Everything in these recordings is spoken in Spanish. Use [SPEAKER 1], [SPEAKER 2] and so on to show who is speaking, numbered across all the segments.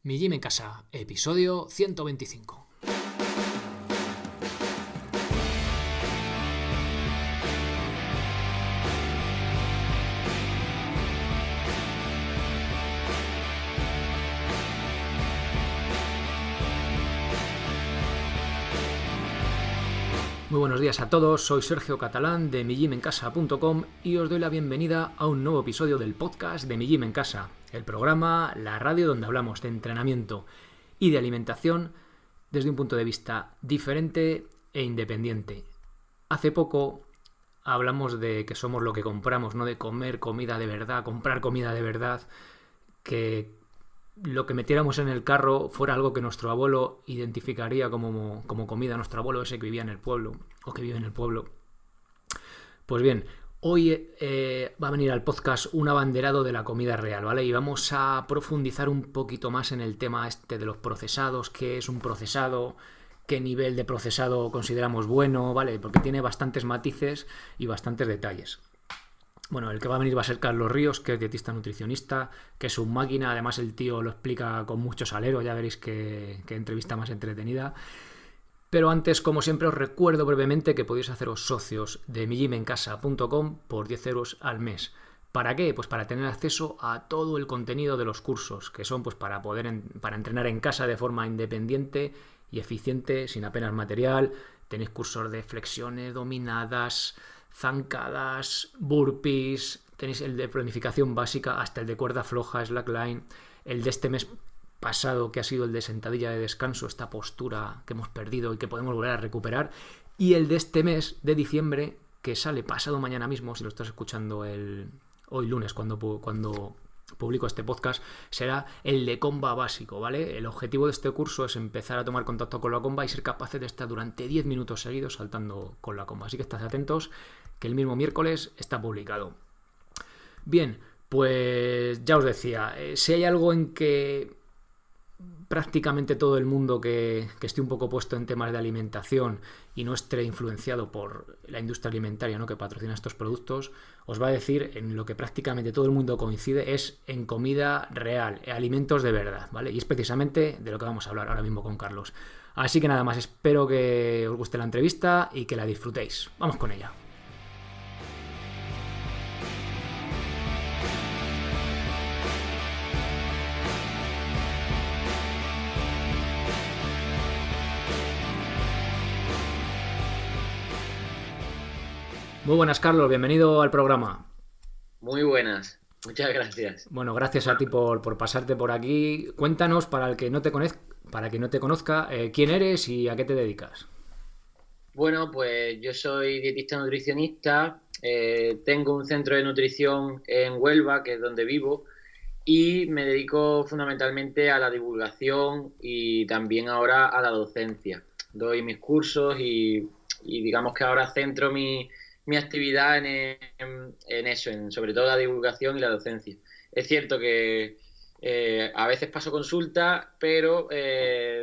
[SPEAKER 1] Mi Gym en Casa, episodio 125. Muy buenos días a todos, soy Sergio Catalán de migymencasa.com y os doy la bienvenida a un nuevo episodio del podcast de Mi Gym en Casa, el programa, la radio donde hablamos de entrenamiento y de alimentación desde un punto de vista diferente e independiente. Hace poco hablamos de que somos lo que compramos, no de comer comida de verdad, comprar comida de verdad, que lo que metiéramos en el carro fuera algo que nuestro abuelo identificaría como comida, nuestro abuelo ese que vivía en el pueblo, o que vive en el pueblo. Pues bien, hoy va a venir al podcast un abanderado de la comida real, ¿vale? Y vamos a profundizar un poquito más en el tema este de los procesados, qué es un procesado, qué nivel de procesado consideramos bueno, ¿vale? Porque tiene bastantes matices y bastantes detalles. Bueno, el que va a venir va a ser Carlos Ríos, que es dietista nutricionista, que es un máquina, además el tío lo explica con mucho salero, ya veréis que entrevista más entretenida. Pero antes, como siempre, os recuerdo brevemente que podéis haceros socios de migymencasa.com por 10 euros al mes. ¿Para qué? Pues para tener acceso a todo el contenido de los cursos, que son pues para entrenar en casa de forma independiente y eficiente, sin apenas material. Tenéis cursos de flexiones dominadas, zancadas, burpees, tenéis el de planificación básica hasta el de cuerda floja, slackline, el de este mes pasado que ha sido el de sentadilla de descanso, esta postura que hemos perdido y que podemos volver a recuperar, y el de este mes de diciembre que sale pasado mañana mismo, si lo estás escuchando hoy lunes cuando publico este podcast, será el de comba básico, ¿vale? El objetivo de este curso es empezar a tomar contacto con la comba y ser capaces de estar durante 10 minutos seguidos saltando con la comba. Así que estad atentos, que el mismo miércoles está publicado. Bien, pues ya os decía, si hay algo en que prácticamente todo el mundo que esté un poco puesto en temas de alimentación y no esté influenciado por la industria alimentaria, ¿no?, que patrocina estos productos, os va a decir en lo que prácticamente todo el mundo coincide es en comida real, alimentos de verdad, ¿vale? Y es precisamente de lo que vamos a hablar ahora mismo con Carlos. Así que nada más, espero que os guste la entrevista y que la disfrutéis. Vamos con ella. Muy buenas, Carlos, bienvenido al programa.
[SPEAKER 2] Muy buenas, muchas gracias.
[SPEAKER 1] Bueno, gracias a ti por pasarte por aquí. Cuéntanos, para el que no te conozca, quién eres y a qué te dedicas.
[SPEAKER 2] Bueno, pues yo soy dietista nutricionista, tengo un centro de nutrición en Huelva, que es donde vivo, y me dedico fundamentalmente a la divulgación y también ahora a la docencia. Doy mis cursos y digamos que ahora centro mi actividad en eso, sobre todo la divulgación y la docencia. Es cierto que a veces paso consulta, pero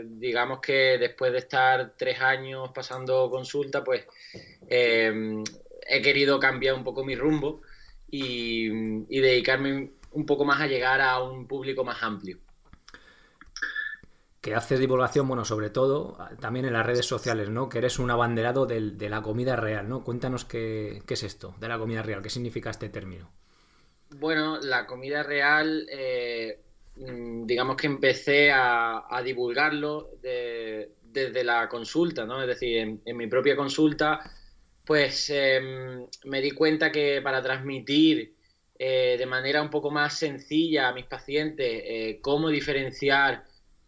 [SPEAKER 2] digamos que después de estar 3 años pasando consulta, pues he querido cambiar un poco mi rumbo y dedicarme un poco más a llegar a un público más amplio.
[SPEAKER 1] Que haces divulgación, bueno, sobre todo también en las redes sociales, ¿no? Que eres un abanderado de la comida real, ¿no? Cuéntanos qué es esto de la comida real, qué significa este término.
[SPEAKER 2] Bueno, la comida real, digamos que empecé a divulgarlo desde la consulta, ¿no? Es decir, en mi propia consulta, pues me di cuenta que para transmitir de manera un poco más sencilla a mis pacientes cómo diferenciar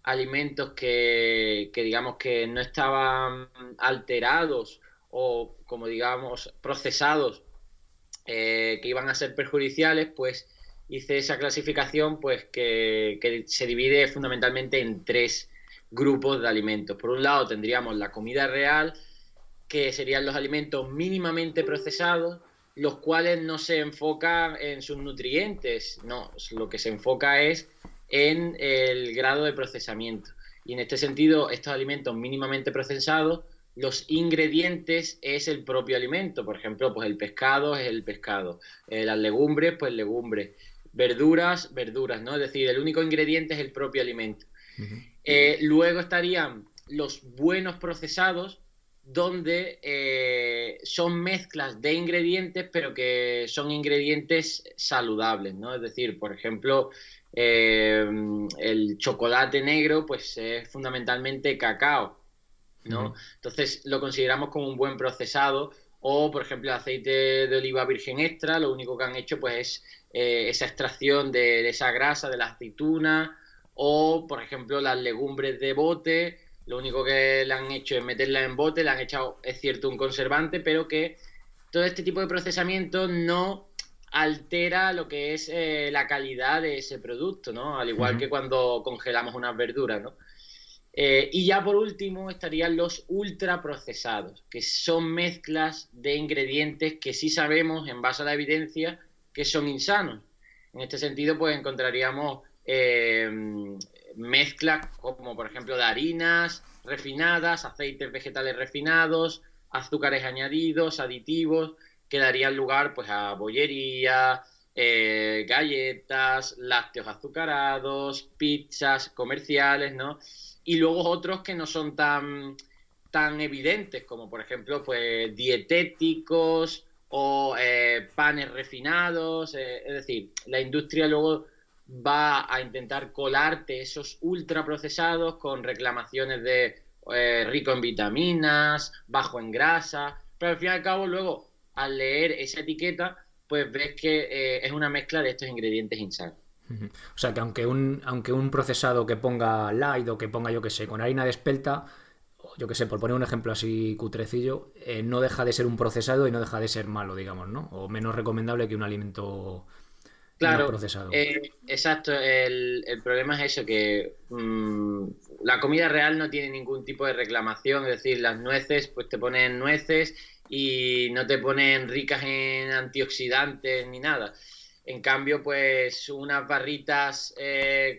[SPEAKER 2] alimentos que digamos que no estaban alterados o, como digamos, procesados, que iban a ser perjudiciales, pues hice esa clasificación pues que se divide fundamentalmente en 3 grupos de alimentos. Por un lado tendríamos la comida real, que serían los alimentos mínimamente procesados, los cuales no se enfocan en sus nutrientes, no, lo que se enfoca es en el grado de procesamiento. Y en este sentido, estos alimentos mínimamente procesados, los ingredientes es el propio alimento. Por ejemplo, pues el pescado es el pescado, las legumbres, pues legumbres. verduras, ¿no? Es decir, el único ingrediente es el propio alimento.
[SPEAKER 1] Ujú.
[SPEAKER 2] Luego estarían los buenos procesados, donde son mezclas de ingredientes, pero que son ingredientes saludables, ¿no? Es decir, por ejemplo, el chocolate negro, pues es fundamentalmente cacao, ¿no?
[SPEAKER 1] Ujú.
[SPEAKER 2] Entonces lo consideramos como un buen procesado. O, por ejemplo, el aceite de oliva virgen extra, lo único que han hecho pues es esa extracción de esa grasa de la aceituna. O, por ejemplo, las legumbres de bote, lo único que le han hecho es meterla en bote, le han echado, es cierto, un conservante, pero que todo este tipo de procesamiento no altera lo que es la calidad de ese producto, ¿no? Al igual
[SPEAKER 1] Ujú.
[SPEAKER 2] que cuando congelamos unas verduras, ¿no? Y ya por último estarían los ultraprocesados, que son mezclas de ingredientes que sí sabemos, en base a la evidencia, que son insanos. En este sentido, pues encontraríamos mezclas como, por ejemplo, de harinas refinadas, aceites vegetales refinados, azúcares añadidos, aditivos, que darían lugar pues a bollería, galletas, lácteos azucarados, pizzas comerciales, ¿no? Y luego otros que no son tan evidentes, como por ejemplo, pues dietéticos o panes refinados. Es decir, la industria luego va a intentar colarte esos ultraprocesados con reclamaciones de rico en vitaminas, bajo en grasa, pero al fin y al cabo luego, al leer esa etiqueta, pues ves que es una mezcla de estos ingredientes insanos.
[SPEAKER 1] Ujú. O sea que aunque un procesado que ponga light o que ponga, yo que sé, con harina de espelta, o yo que sé, por poner un ejemplo así cutrecillo, no deja de ser un procesado y no deja de ser malo, digamos, ¿no? O menos recomendable que un alimento menos
[SPEAKER 2] Claro,
[SPEAKER 1] procesado.
[SPEAKER 2] exacto. El problema es eso, que la comida real no tiene ningún tipo de reclamación. Es decir, las nueces, pues te ponen nueces y no te ponen ricas en antioxidantes ni nada. En cambio, pues unas barritas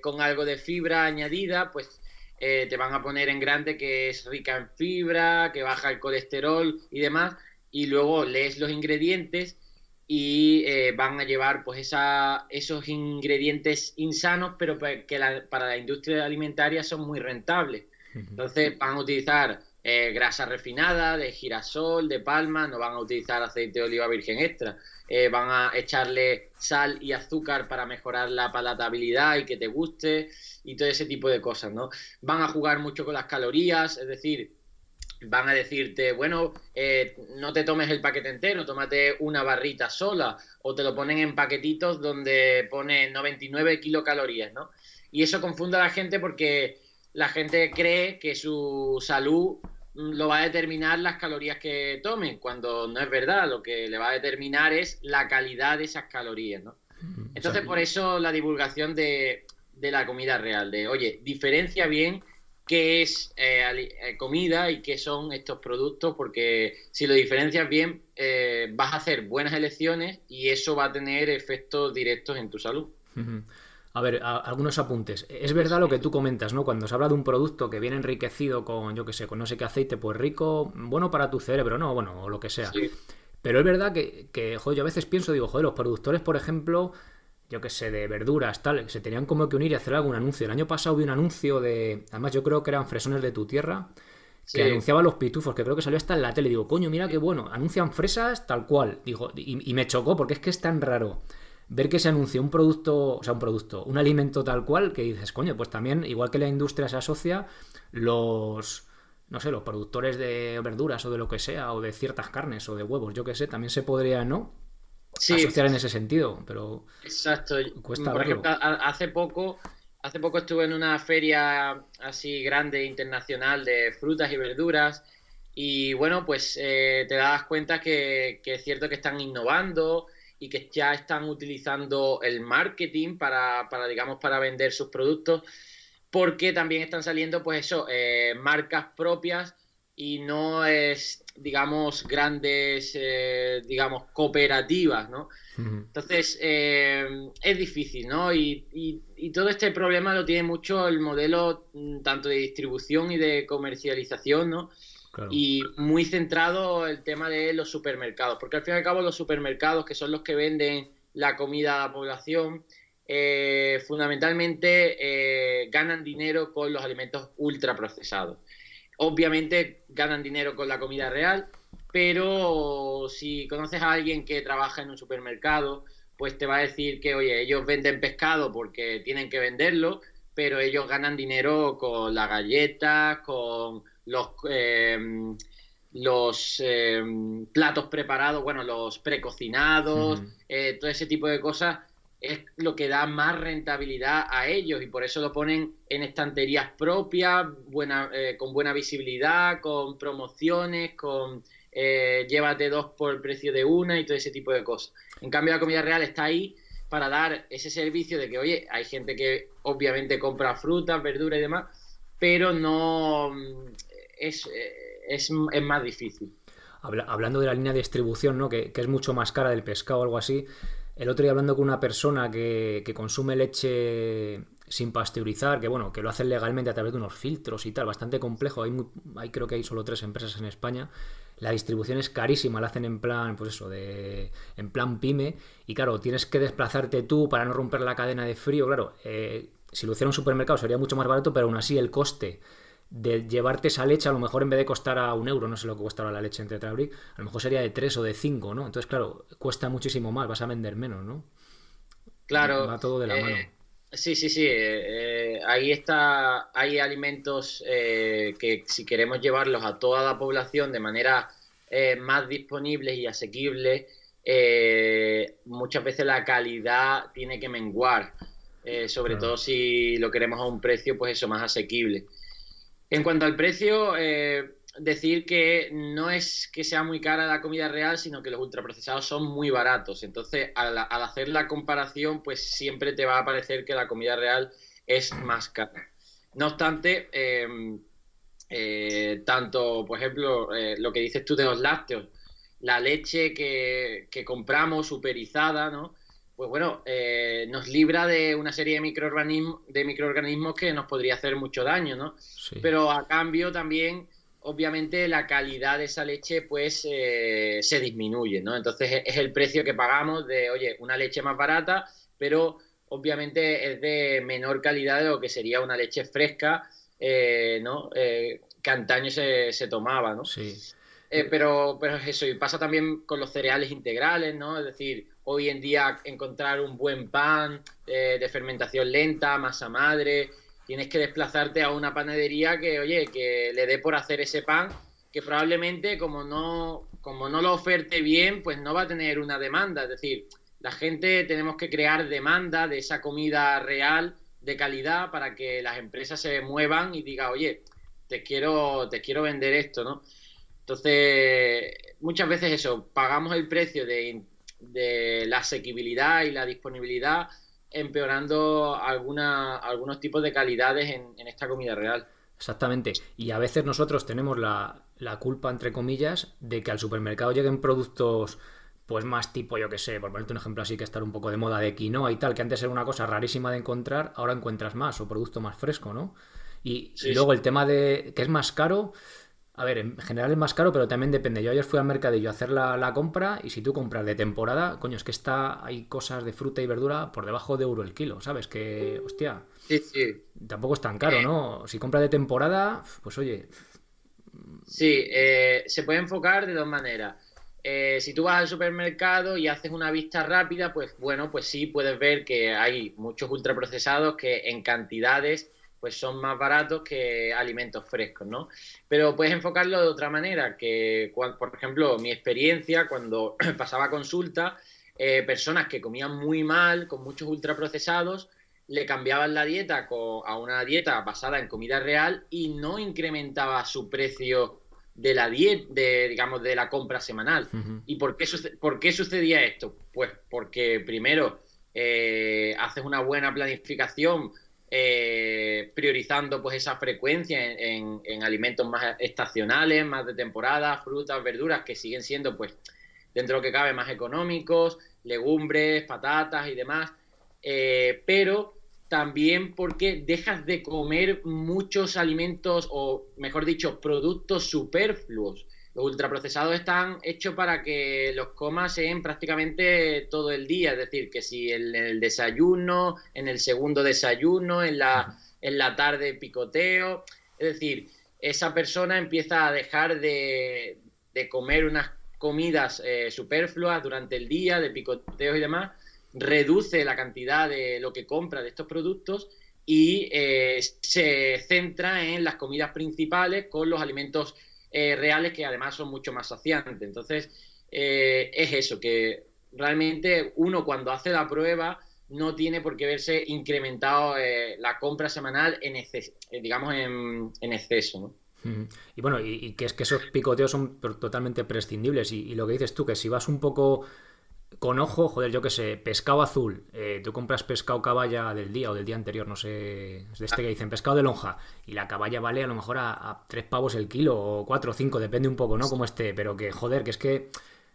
[SPEAKER 2] con algo de fibra añadida, pues te van a poner en grande que es rica en fibra, que baja el colesterol y demás. Y luego lees los ingredientes y van a llevar pues esos ingredientes insanos, pero que para la industria alimentaria son muy rentables.
[SPEAKER 1] Ujú.
[SPEAKER 2] Entonces van a utilizar grasa refinada, de girasol, de palma, no van a utilizar aceite de oliva virgen extra. Van a echarle sal y azúcar para mejorar la palatabilidad y que te guste y todo ese tipo de cosas, ¿no? Van a jugar mucho con las calorías, es decir, van a decirte, bueno, no te tomes el paquete entero, tómate una barrita sola, o te lo ponen en paquetitos donde pone 99 kilocalorías, ¿no? Y eso confunde a la gente porque la gente cree que su salud lo va a determinar las calorías que tomen, cuando no es verdad, lo que le va a determinar es la calidad de esas calorías, ¿no?
[SPEAKER 1] O sea,
[SPEAKER 2] Entonces, por eso la divulgación de la comida real, de, oye, diferencia bien qué es comida y qué son estos productos, porque si lo diferencias bien, vas a hacer buenas elecciones y eso va a tener efectos directos en tu salud.
[SPEAKER 1] ujú. A ver, algunos apuntes. Es verdad lo que tú comentas, ¿no? Cuando se habla de un producto que viene enriquecido con, yo que sé, con no sé qué aceite, pues rico, bueno para tu cerebro, ¿no? Bueno, o lo que sea.
[SPEAKER 2] Sí,
[SPEAKER 1] Pero es verdad joder, yo a veces pienso, digo, joder, los productores, por ejemplo, yo que sé, de verduras, tal, se tenían como que unir y hacer algún anuncio. El año pasado vi un anuncio de, además yo creo que eran fresones de tu tierra, que
[SPEAKER 2] sí.
[SPEAKER 1] anunciaba los pitufos, que creo que salió hasta en la tele. Digo, coño, mira qué bueno, anuncian fresas tal cual. Digo, y me chocó porque es que es tan raro ver que se anuncia un producto, o sea, un alimento tal cual, que dices, coño, pues también, igual que la industria se asocia, los, no sé, los productores de verduras o de lo que sea, o de ciertas carnes o de huevos, yo que sé, también se podría, ¿no?
[SPEAKER 2] Sí,
[SPEAKER 1] Asociar en ese sentido, pero
[SPEAKER 2] exacto.
[SPEAKER 1] cuesta
[SPEAKER 2] Por ejemplo,
[SPEAKER 1] verlo.
[SPEAKER 2] hace poco estuve en una feria así grande internacional de frutas y verduras y bueno, pues te das cuenta que es cierto que están innovando y que ya están utilizando el marketing digamos, para vender sus productos, porque también están saliendo, pues eso, marcas propias y no es, digamos, grandes, digamos, cooperativas, ¿no?
[SPEAKER 1] Ujú.
[SPEAKER 2] Entonces, es difícil, ¿no? Y todo este problema lo tiene mucho el modelo tanto de distribución y de comercialización, ¿no?
[SPEAKER 1] Claro.
[SPEAKER 2] Y muy centrado el tema de los supermercados, porque al fin y al cabo los supermercados, que son los que venden la comida a la población, fundamentalmente ganan dinero con los alimentos ultraprocesados. Obviamente ganan dinero con la comida real, pero si conoces a alguien que trabaja en un supermercado, pues te va a decir que, oye, ellos venden pescado porque tienen que venderlo, pero ellos ganan dinero con las galletas, con los platos preparados, bueno, los precocinados, todo ese tipo de cosas es lo que da más rentabilidad a ellos y por eso lo ponen en estanterías propias, con buena visibilidad, con promociones, con llévate 2 por el precio de una y todo ese tipo de cosas. En cambio, la comida real está ahí para dar ese servicio de que, oye, hay gente que obviamente compra frutas, verduras y demás, pero no es más difícil.
[SPEAKER 1] Hablando de la línea de distribución, ¿no? Que es mucho más cara del pescado o algo así. El otro día hablando con una persona que consume leche sin pasteurizar, que bueno, que lo hacen legalmente a través de unos filtros y tal, bastante complejo. Creo que hay solo 3 empresas en España. La distribución es carísima, la hacen en plan, pues eso, en plan pyme. Y claro, tienes que desplazarte tú para no romper la cadena de frío. Claro, si lo hiciera un supermercado sería mucho más barato, pero aún así el coste de llevarte esa leche, a lo mejor en vez de costar a 1 euro, no sé lo que costaba la leche en Tetrabric, a lo mejor sería de 3 o de 5, ¿no? Entonces, claro, cuesta muchísimo más, vas a vender menos, ¿no?
[SPEAKER 2] Claro,
[SPEAKER 1] Va todo de la mano.
[SPEAKER 2] sí, ahí está, hay alimentos que si queremos llevarlos a toda la población de manera más disponibles y asequibles, muchas veces la calidad tiene que menguar, sobre todo si lo queremos a un precio, pues eso, más asequible. En cuanto al precio, decir que no es que sea muy cara la comida real, sino que los ultraprocesados son muy baratos. Entonces, al hacer la comparación, pues siempre te va a parecer que la comida real es más cara. No obstante, tanto, por ejemplo, lo que dices tú de los lácteos, la leche que compramos superizada, ¿no? Pues bueno, nos libra de una serie de microorganismos que nos podría hacer mucho daño, ¿no?
[SPEAKER 1] Sí.
[SPEAKER 2] Pero a cambio también, obviamente, la calidad de esa leche pues se disminuye, ¿no? Entonces es el precio que pagamos de, oye, una leche más barata, pero obviamente es de menor calidad de lo que sería una leche fresca, ¿no? Que antaño se tomaba, ¿no?
[SPEAKER 1] Sí.
[SPEAKER 2] Pero es eso, y pasa también con los cereales integrales, ¿no? Es decir, hoy en día encontrar un buen pan de fermentación lenta, masa madre, tienes que desplazarte a una panadería que, oye, que le dé por hacer ese pan, que probablemente como no lo oferte bien, pues no va a tener una demanda. Es decir, la gente tenemos que crear demanda de esa comida real, de calidad, para que las empresas se muevan y digan, oye, te quiero vender esto, ¿no? Entonces, muchas veces eso, pagamos el precio de la asequibilidad y la disponibilidad, empeorando algunos tipos de calidades en esta comida real.
[SPEAKER 1] Exactamente. Y a veces nosotros tenemos la culpa, entre comillas, de que al supermercado lleguen productos, pues más tipo, yo que sé, por ponerte un ejemplo así que estar un poco de moda de quinoa y tal, que antes era una cosa rarísima de encontrar, ahora encuentras más o producto más fresco, ¿no? Y luego el tema de que es más caro. A ver, en general es más caro, pero también depende. Yo ayer fui al mercadillo a hacer la compra y si tú compras de temporada, coño, es que hay cosas de fruta y verdura por debajo de euro el kilo, ¿sabes? Que, hostia,
[SPEAKER 2] Sí.
[SPEAKER 1] tampoco es tan caro, ¿no? Si compras de temporada, pues oye.
[SPEAKER 2] Sí, se puede enfocar de 2 maneras. Si tú vas al supermercado y haces una vista rápida, pues bueno, pues sí puedes ver que hay muchos ultraprocesados que en cantidades pues son más baratos que alimentos frescos, ¿no? Pero puedes enfocarlo de otra manera, que por ejemplo, mi experiencia cuando pasaba consulta, personas que comían muy mal, con muchos ultraprocesados, le cambiaban la dieta a una dieta basada en comida real y no incrementaba su precio de la dieta, digamos, de la compra semanal. ¿Y por qué sucedía esto? Pues porque primero haces una buena planificación priorizando pues esa frecuencia en alimentos más estacionales, más de temporada, frutas, verduras que siguen siendo pues dentro de lo que cabe más económicos, legumbres, patatas y demás, pero también porque dejas de comer muchos alimentos o mejor dicho productos superfluos. Los ultraprocesados están hechos para que los comas en prácticamente todo el día, es decir, que si en el desayuno, en el segundo desayuno, en la tarde picoteo, es decir, esa persona empieza a dejar de comer unas comidas superfluas durante el día, de picoteos y demás, reduce la cantidad de lo que compra de estos productos y se centra en las comidas principales con los alimentos reales, que además son mucho más saciantes. Entonces, es eso, que realmente uno cuando hace la prueba no tiene por qué verse incrementado la compra semanal digamos en exceso, ¿no?
[SPEAKER 1] Y bueno, y que es que esos picoteos son totalmente prescindibles. Y lo que dices tú, que si vas un poco con ojo, joder, yo qué sé, pescado azul, tú compras pescado caballa del día o del día anterior, no sé, es de este que dicen pescado de lonja, y la caballa vale a lo mejor a 3 pavos el kilo, o 4 o 5, depende un poco, ¿no? Como esté, pero que joder, que es que,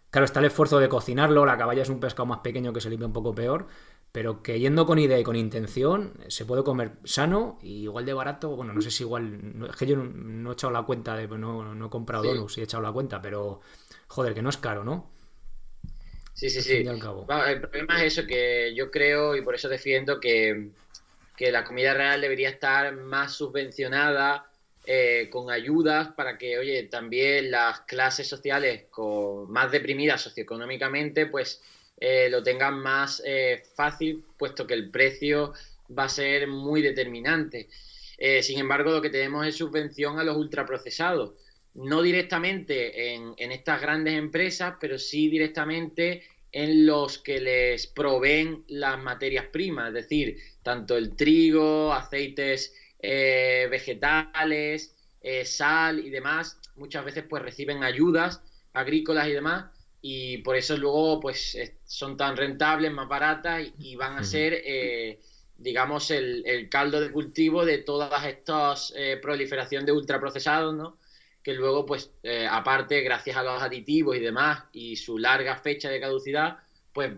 [SPEAKER 1] claro, está el esfuerzo de cocinarlo, la caballa es un pescado más pequeño que se limpia un poco peor, pero que yendo con idea y con intención se puede comer sano y igual de barato. Bueno, no sé si igual, es que yo no he echado la cuenta, no he comprado
[SPEAKER 2] Sí.
[SPEAKER 1] donuts y he echado la cuenta, pero joder, que no es caro, ¿no?
[SPEAKER 2] Sí, sí,
[SPEAKER 1] Al fin y
[SPEAKER 2] sí.
[SPEAKER 1] al cabo.
[SPEAKER 2] El problema es eso, que yo creo y por eso defiendo que la comida real debería estar más subvencionada, con ayudas para que, oye, también las clases sociales más deprimidas socioeconómicamente, pues lo tengan más fácil, puesto que el precio va a ser muy determinante. Sin embargo, lo que tenemos es subvención a los ultraprocesados, no directamente en estas grandes empresas, pero sí directamente en los que les proveen las materias primas, es decir, tanto el trigo, aceites vegetales, sal y demás, muchas veces pues reciben ayudas agrícolas y demás, y por eso luego pues son tan rentables, más baratas y van a ser digamos el caldo de cultivo de todas estas proliferación de ultraprocesados, ¿no? Que luego, pues, aparte, gracias a los aditivos y demás, y su larga fecha de caducidad, pues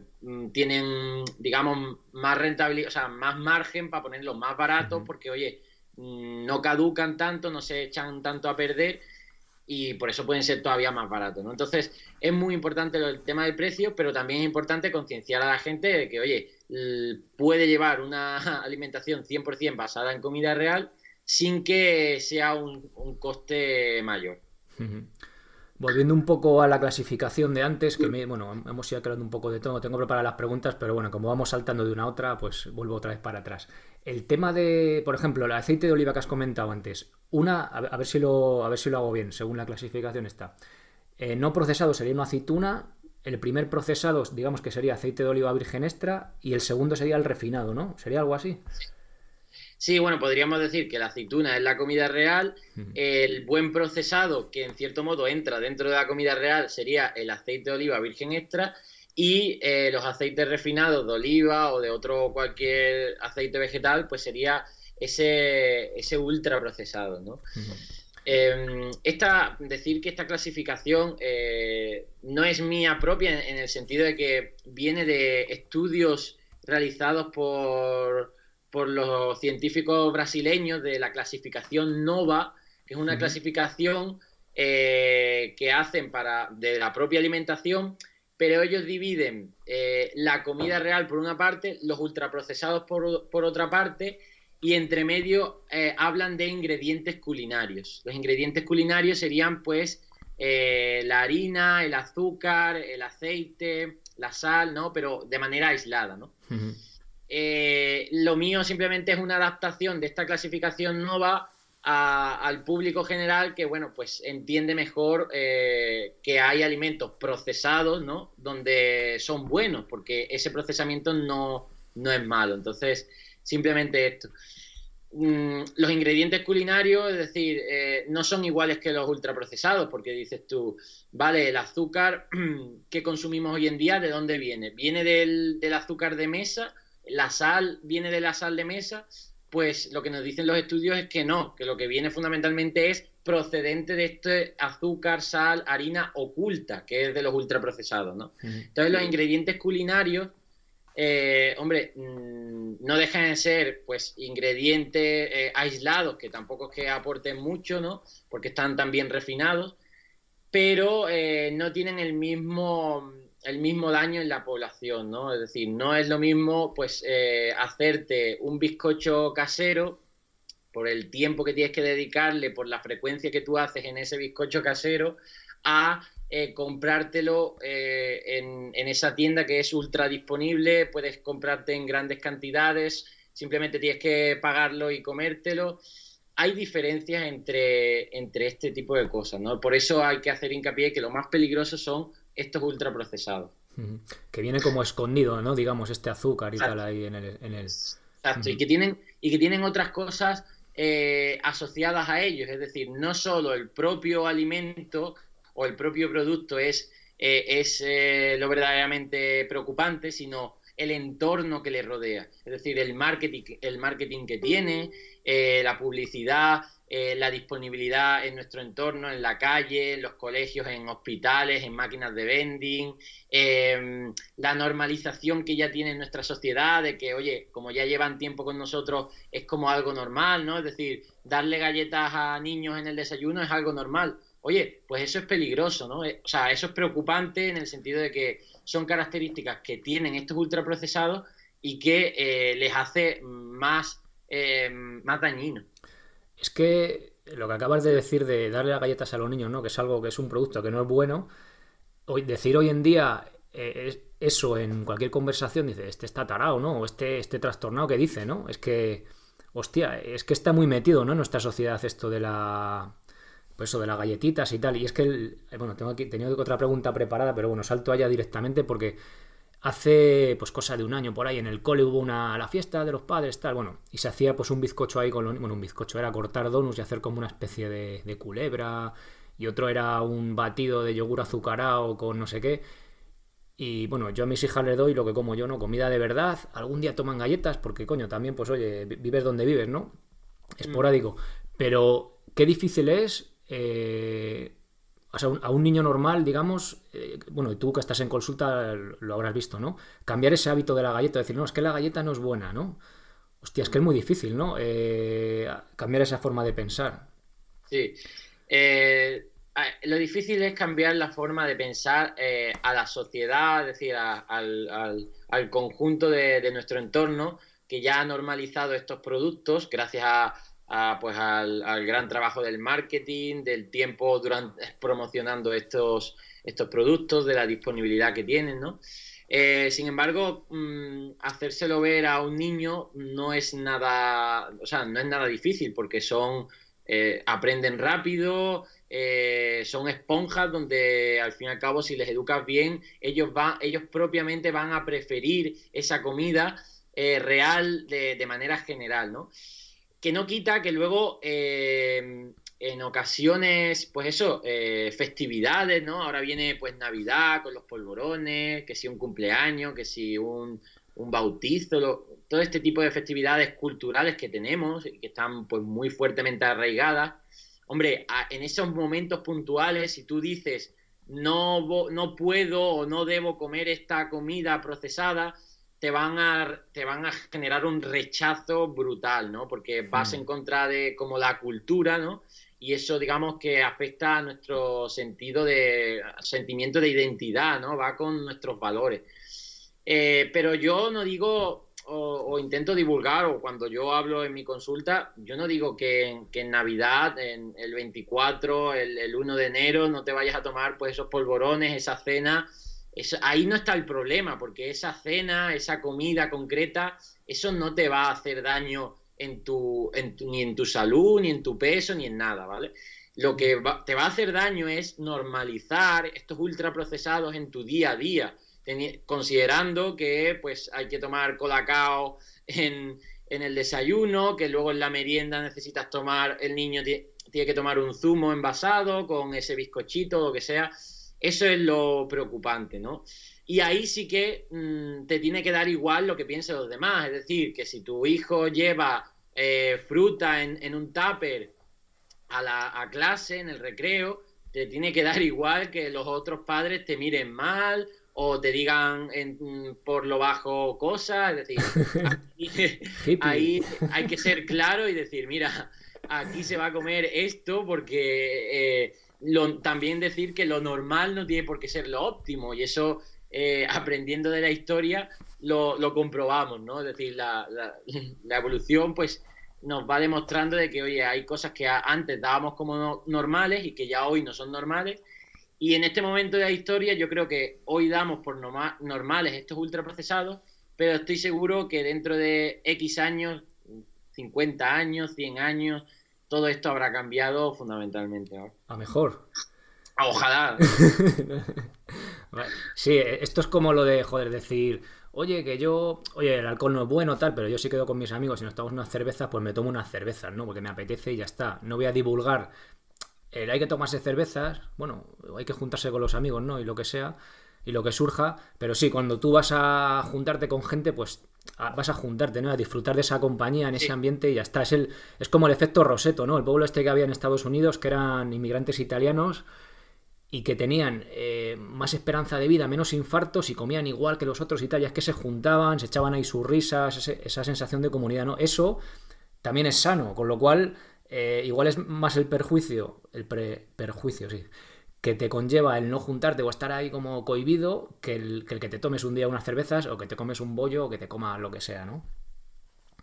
[SPEAKER 2] tienen, digamos, más rentabilidad, o sea, más margen para ponerlos más baratos, porque, oye, no caducan tanto, no se echan tanto a perder, y por eso pueden ser todavía más baratos, ¿no? Entonces, es muy importante el tema del precio, pero también es importante concienciar a la gente de que, oye, puede llevar una alimentación 100% basada en comida real sin que sea un coste mayor.
[SPEAKER 1] Volviendo un poco a la clasificación de antes, bueno, hemos ido aclarando un poco de todo, tengo preparadas las preguntas, pero bueno, como vamos saltando de una a otra, pues vuelvo otra vez para atrás. El tema de, por ejemplo, el aceite de oliva que has comentado antes, a ver si lo hago bien, según la clasificación está. No procesado sería una aceituna, el primer procesado, digamos que sería aceite de oliva virgen extra, y el segundo sería el refinado, ¿no? ¿Sería algo así?
[SPEAKER 2] Sí, bueno, podríamos decir que la aceituna es la comida real, el buen procesado, que en cierto modo entra dentro de la comida real, sería el aceite de oliva virgen extra, y los aceites refinados de oliva o de otro cualquier aceite vegetal, pues sería ese ultra procesado, ¿no? Decir que esta clasificación no es mía propia en el sentido de que viene de estudios realizados por los científicos brasileños de la clasificación NOVA, que es una clasificación que hacen de la propia alimentación, pero ellos dividen la comida real por una parte, los ultraprocesados por otra parte, y entre medio hablan de ingredientes culinarios. Los ingredientes culinarios serían pues la harina, el azúcar, el aceite, la sal, ¿no? Pero de manera aislada, ¿no? Lo mío simplemente es una adaptación de esta clasificación NOVA al público general que, bueno, pues entiende mejor que hay alimentos procesados, ¿no? Donde son buenos, porque ese procesamiento no es malo. Entonces, simplemente esto. Los ingredientes culinarios, es decir, no son iguales que los ultraprocesados, porque dices tú, vale, el azúcar que consumimos hoy en día, ¿de dónde viene? ¿Viene del azúcar de mesa? ¿La sal viene de la sal de mesa? Pues lo que nos dicen los estudios es que no, que lo que viene fundamentalmente es procedente de este azúcar, sal, harina oculta, que es de los ultraprocesados, ¿no? Entonces los ingredientes culinarios, hombre, no dejan de ser pues ingredientes aislados, que tampoco es que aporten mucho, ¿no? Porque están tan bien refinados, pero no tienen el mismo daño en la población, ¿no? Es decir, no es lo mismo pues hacerte un bizcocho casero por el tiempo que tienes que dedicarle, por la frecuencia que tú haces en ese bizcocho casero, a comprártelo en esa tienda que es ultra disponible, puedes comprarte en grandes cantidades, simplemente tienes que pagarlo y comértelo. Hay diferencias entre este tipo de cosas, ¿no? Por eso hay que hacer hincapié que lo más peligroso son estos ultraprocesados.
[SPEAKER 1] Que viene como escondido, ¿no? Digamos, este azúcar y tal
[SPEAKER 2] Exacto.
[SPEAKER 1] ahí en el...
[SPEAKER 2] Exacto, y que tienen otras cosas asociadas a ellos, es decir, no solo el propio alimento o el propio producto es lo verdaderamente preocupante, sino el entorno que le rodea, es decir, el marketing que tiene, la publicidad, la disponibilidad en nuestro entorno, en la calle, en los colegios, en hospitales, en máquinas de vending, la normalización que ya tiene nuestra sociedad de que, oye, como ya llevan tiempo con nosotros, es como algo normal, ¿no? Es decir, darle galletas a niños en el desayuno es algo normal. Oye, pues eso es peligroso, ¿no? O sea, eso es preocupante en el sentido de que son características que tienen estos ultraprocesados y que les hace más dañino.
[SPEAKER 1] Es que lo que acabas de decir de darle las galletas a los niños, ¿no? Que es algo que es un producto que no es bueno. Decir hoy en día eso en cualquier conversación, dice, este está tarado, ¿no? O este trastornado que dice, ¿no? Es que, hostia, es que está muy metido, ¿no? En nuestra sociedad esto de la... Pues eso, de las galletitas y tal. Y es que, bueno, tenía otra pregunta preparada, pero bueno, salto allá directamente porque hace pues cosa de un año por ahí en el cole hubo la fiesta de los padres, tal, bueno, y se hacía pues un bizcocho ahí con bueno, un bizcocho era cortar donuts y hacer como una especie de culebra, y otro era un batido de yogur azucarado con no sé qué. Y bueno, yo a mis hijas les doy lo que como yo, ¿no? Comida de verdad. Algún día toman galletas, porque coño, también, pues oye, vives donde vives, ¿no?
[SPEAKER 2] Mm.
[SPEAKER 1] Esporádico. Pero qué difícil es, o sea, a un niño normal, digamos, bueno, y tú que estás en consulta lo habrás visto, ¿no? Cambiar ese hábito de la galleta, decir, no, es que la galleta no es buena, ¿no? Hostia, es que es muy difícil, ¿no? Cambiar esa forma de pensar.
[SPEAKER 2] Sí. Lo difícil es cambiar la forma de pensar a la sociedad, es decir, al conjunto de nuestro entorno, que ya ha normalizado estos productos gracias pues al gran trabajo del marketing, del tiempo promocionando estos productos, de la disponibilidad que tienen, ¿no? Sin embargo, hacérselo ver a un niño no es nada, o sea, no es nada difícil porque aprenden rápido, son esponjas donde al fin y al cabo si les educas bien, ellos propiamente van a preferir esa comida real de manera general, ¿no? Que no quita que luego en ocasiones, pues eso, festividades, ¿no? Ahora viene pues Navidad con los polvorones, que si un cumpleaños, que si un bautizo, todo este tipo de festividades culturales que tenemos y que están pues muy fuertemente arraigadas. Hombre, en esos momentos puntuales, si tú dices no puedo o no debo comer esta comida procesada, te van a generar un rechazo brutal, ¿no? Porque vas en contra de como la cultura, ¿no? Y eso, digamos, que afecta a nuestro sentimiento de identidad, ¿no? Va con nuestros valores. Pero yo no digo, o intento divulgar, o cuando yo hablo en mi consulta, yo no digo que en Navidad, en el 24, el 1 de enero, no te vayas a tomar pues esos polvorones, esa cena. Ahí no está el problema, porque esa cena, esa comida concreta, eso no te va a hacer daño ni en tu salud, ni en tu peso, ni en nada, ¿vale? Lo que te va a hacer daño es normalizar estos ultraprocesados en tu día a día, considerando que pues hay que tomar colacao en el desayuno, que luego en la merienda necesitas tomar, el niño tiene que tomar un zumo envasado con ese bizcochito o lo que sea. Eso es lo preocupante, ¿no? Y ahí sí que te tiene que dar igual lo que piensen los demás. Es decir, que si tu hijo lleva fruta en un tupper a clase, en el recreo, te tiene que dar igual que los otros padres te miren mal o te digan por lo bajo cosas. Es decir,
[SPEAKER 1] Hippie.
[SPEAKER 2] ahí hay que ser claro y decir, mira, aquí se va a comer esto porque también decir que lo normal no tiene por qué ser lo óptimo, y eso, aprendiendo de la historia, lo comprobamos, ¿no? Es decir, la evolución, pues, nos va demostrando de que, oye, hay cosas que antes dábamos como normales y que ya hoy no son normales. Y en este momento de la historia yo creo que hoy damos por normales estos ultraprocesados, pero estoy seguro que dentro de X años, 50 años, 100 años, todo esto habrá cambiado fundamentalmente, ¿no?
[SPEAKER 1] A mejor.
[SPEAKER 2] Ojalá.
[SPEAKER 1] Sí, esto es como lo de, joder, decir, oye, oye, el alcohol no es bueno, tal, pero yo sí quedo con mis amigos y nos tomamos unas cervezas, pues me tomo unas cervezas, ¿no? Porque me apetece y ya está. No voy a divulgar hay que tomarse cervezas, bueno, hay que juntarse con los amigos, ¿no? Y lo que sea, y lo que surja, pero sí, cuando tú vas a juntarte con gente, pues vas a juntarte, ¿no? A disfrutar de esa compañía, en ese
[SPEAKER 2] Sí.
[SPEAKER 1] ambiente y ya está. Es como el efecto Roseto, ¿no? El pueblo este que había en Estados Unidos, que eran inmigrantes italianos y que tenían más esperanza de vida, menos infartos y comían igual que los otros y tal, y es que se juntaban, se echaban ahí sus risas, esa sensación de comunidad, ¿no? Eso también es sano, con lo cual igual es más el perjuicio, perjuicio, sí, que te conlleva el no juntarte o estar ahí como cohibido que te tomes un día unas cervezas o que te comes un bollo o que te comas lo que sea, ¿no?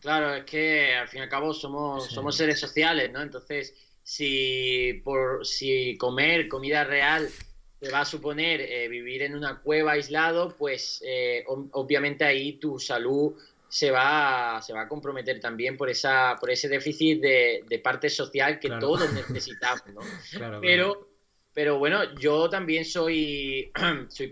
[SPEAKER 2] Claro, es que al fin y al cabo somos
[SPEAKER 1] Ese-
[SPEAKER 2] seres sociales, ¿no? Entonces, si comer comida real te va a suponer vivir en una cueva aislado, pues obviamente ahí tu salud se va a comprometer también por ese déficit de parte social que
[SPEAKER 1] Claro,
[SPEAKER 2] todos necesitamos, ¿no?
[SPEAKER 1] claro, claro.
[SPEAKER 2] Pero, pero bueno, yo también soy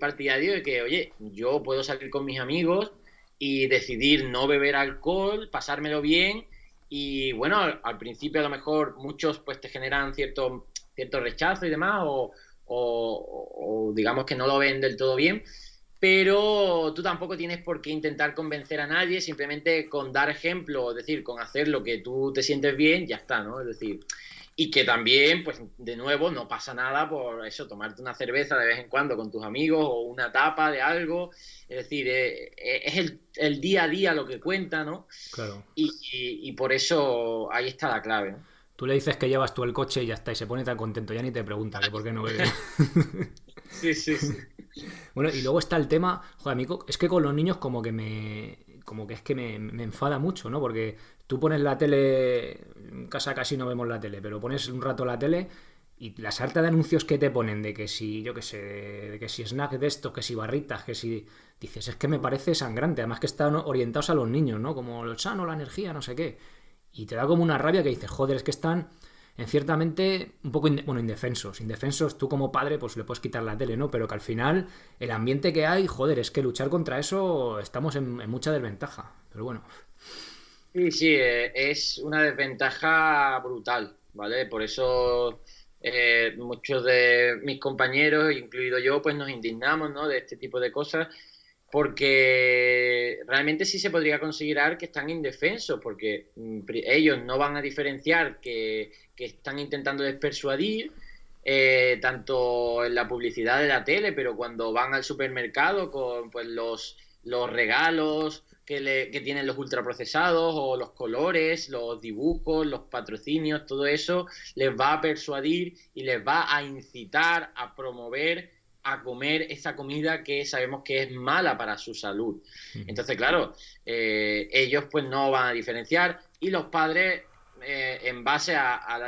[SPEAKER 2] partidario de que, oye, yo puedo salir con mis amigos y decidir no beber alcohol, pasármelo bien. Y bueno, al principio a lo mejor muchos pues te generan cierto rechazo y demás, o digamos que no lo ven del todo bien, pero tú tampoco tienes por qué intentar convencer a nadie, simplemente con dar ejemplo, es decir, con hacer lo que tú te sientes bien, ya está, ¿no? Es decir, y que también, pues de nuevo, no pasa nada por eso, tomarte una cerveza de vez en cuando con tus amigos o una tapa de algo. Es decir, es el día a día lo que cuenta, ¿no?
[SPEAKER 1] Claro.
[SPEAKER 2] Y por eso ahí está la clave, ¿no?
[SPEAKER 1] Tú le dices que llevas tú el coche y ya está, y se pone tan contento, ya ni te pregunta que por qué no bebe.
[SPEAKER 2] Sí, sí, sí.
[SPEAKER 1] Bueno, y luego está el tema, joder, a mí es que con los niños como que es que me enfada mucho, ¿no? Porque tú pones la tele, en casa casi no vemos la tele, pero pones un rato la tele y la sarta de anuncios que te ponen de que si, yo qué sé, de que si snack de esto, que si barritas, que si... Dices, es que me parece sangrante, además que están orientados a los niños, ¿no? Como lo sano, la energía, no sé qué. Y te da como una rabia que dices, joder, es que están en ciertamente un poco bueno, indefensos. Indefensos, tú como padre, pues le puedes quitar la tele, ¿no? Pero que al final, el ambiente que hay, joder, es que luchar contra eso estamos en mucha desventaja. Pero bueno,
[SPEAKER 2] Sí, sí, es una desventaja brutal, ¿vale? Por eso muchos de mis compañeros, incluido yo, pues nos indignamos, ¿no? De este tipo de cosas, porque realmente sí se podría considerar que están indefensos, porque ellos no van a diferenciar que están intentando persuadir, tanto en la publicidad de la tele, pero cuando van al supermercado con pues los regalos que tienen los ultraprocesados o los colores, los dibujos, los patrocinios, todo eso les va a persuadir y les va a incitar a promover a comer esa comida que sabemos que es mala para su salud. Entonces, claro, ellos pues no van a diferenciar y los padres, en base a